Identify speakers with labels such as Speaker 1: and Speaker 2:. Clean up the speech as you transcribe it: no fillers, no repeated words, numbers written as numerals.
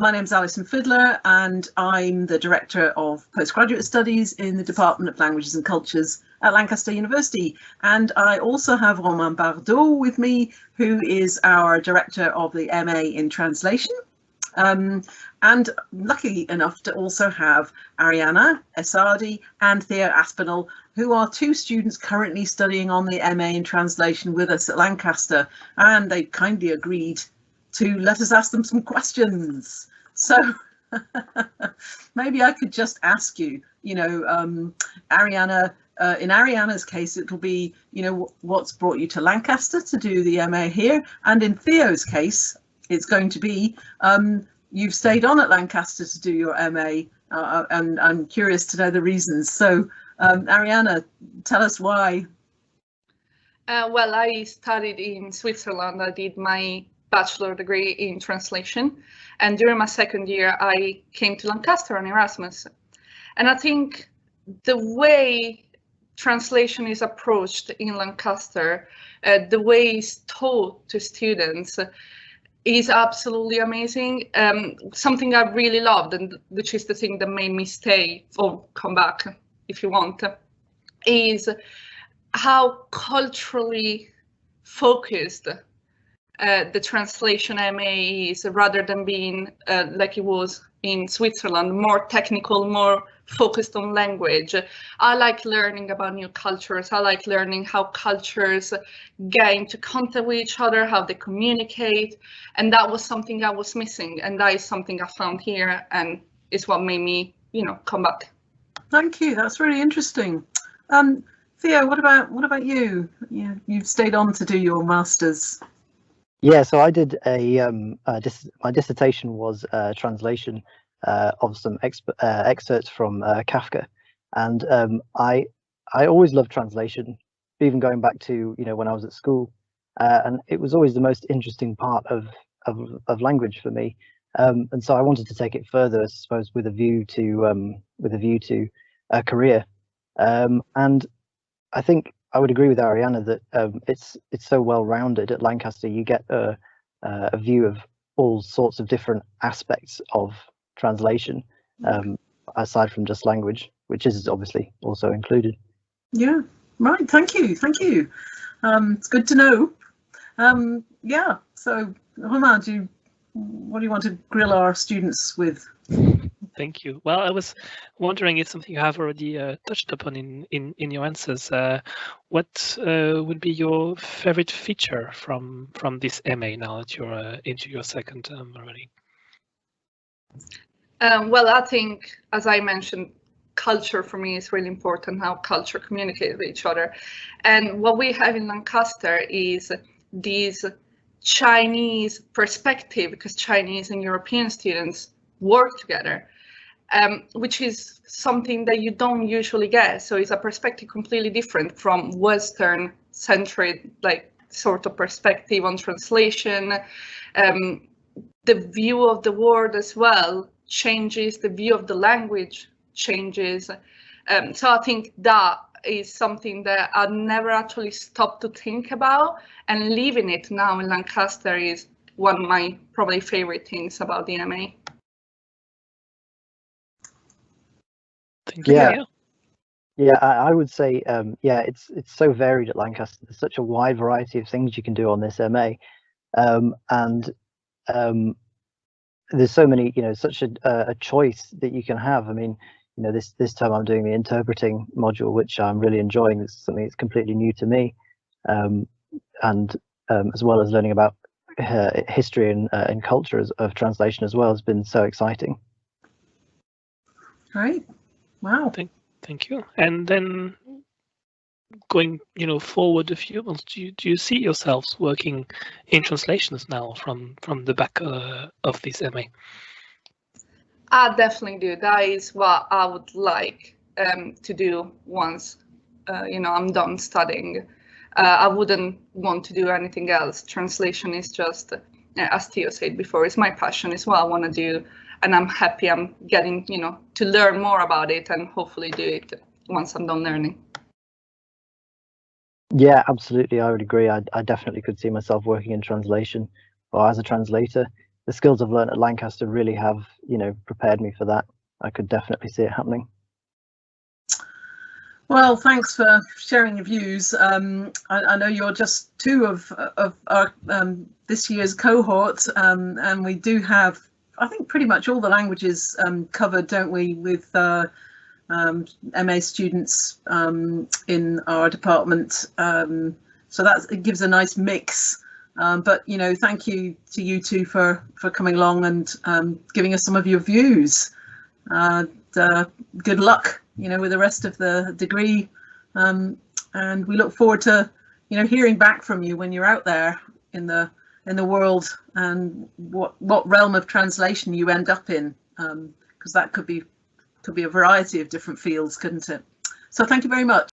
Speaker 1: My name's Alison Fiddler, and I'm the Director of Postgraduate Studies in the Department of Languages and Cultures at Lancaster University. And I also have Romain Bardot with me, who is our Director of the MA in Translation. And lucky enough to also have Arianna Essadi and Theo Aspinall, who are two students currently studying on the MA in Translation with us at Lancaster, and they kindly agreed to let us ask them some questions. So maybe I could just ask you, Arianna, in Arianna's case, it'll be, what's brought you to Lancaster to do the MA here? And in Theo's case, it's going to be, you've stayed on at Lancaster to do your MA, and I'm curious to know the reasons. So Arianna, tell us why.
Speaker 2: Well, I studied in Switzerland. I did my bachelor degree in translation, and during my second year I came to Lancaster on Erasmus. And I think the way translation is approached in Lancaster, the way it's taught to students, is absolutely amazing. Something I really loved, and which is the thing that made me stay or come back if you want, is how culturally focused the translation MA is, rather than being like it was in Switzerland, more technical, more focused on language. I like learning about new cultures. I like learning how cultures get into contact with each other, how they communicate. And that was something I was missing. And that is something I found here, and it's what made me, come back.
Speaker 1: Thank you. That's really interesting. Theo, what about you? You've stayed on to do your master's.
Speaker 3: Yeah, so I did my dissertation was a translation of some excerpts from Kafka, and I always loved translation, even going back to when I was at school, and it was always the most interesting part of language for me, and so I wanted to take it further, I suppose, with a view to a career, and I think I would agree with Arianna that it's so well rounded at Lancaster. You get a view of all sorts of different aspects of translation, aside from just language, which is obviously also included.
Speaker 1: Yeah, right. Thank you. It's good to know. Yeah. So, Romain, what do you want to grill our students with?
Speaker 4: Thank you. Well, I was wondering, it's something you have already touched upon in your answers. What would be your favorite feature from this MA now that you're into your second term already?
Speaker 2: Well, I think, as I mentioned, culture for me is really important, how culture communicates with each other. And what we have in Lancaster is this Chinese perspective, because Chinese and European students work together. Which is something that you don't usually get. So it's a perspective completely different from Western-centric, sort of perspective on translation. The view of the world as well changes, the view of the language changes. So I think that is something that I never actually stopped to think about, and living it now in Lancaster is one of my probably favorite things about the MA.
Speaker 4: Thank you.
Speaker 3: Yeah, I would say, it's so varied at Lancaster. There's such a wide variety of things you can do on this MA, and there's so many, such a choice that you can have. I mean, this time I'm doing the interpreting module, which I'm really enjoying. It's something that's completely new to me, and as well as learning about history and culture of translation as well has been so exciting.
Speaker 1: Right. Wow.
Speaker 4: Thank you. And then going, forward a few months, do you see yourselves working in translations now from the back of this MA?
Speaker 2: I definitely do. That is what I would like to do once, I'm done studying. I wouldn't want to do anything else. Translation is just, as Theo said before, it's my passion. It's what I want to do. And I'm happy I'm getting, to learn more about it and hopefully do it once I'm done learning.
Speaker 3: Yeah, absolutely. I would agree. I definitely could see myself working in translation or as a translator. the skills I've learned at Lancaster really have, you know, prepared me for that. I could definitely see it happening.
Speaker 1: Well, thanks for sharing your views. I know you're just two of our this year's cohort, and we do have, I think, pretty much all the languages covered, don't we, with MA students in our department. So it gives a nice mix. But, you know, thank you to you two for coming along and giving us some of your views. Good luck, you know, with the rest of the degree, and we look forward to, you know, hearing back from you when you're out there in the world, and what realm of translation you end up in, because that could be a variety of different fields, couldn't it? So thank you very much.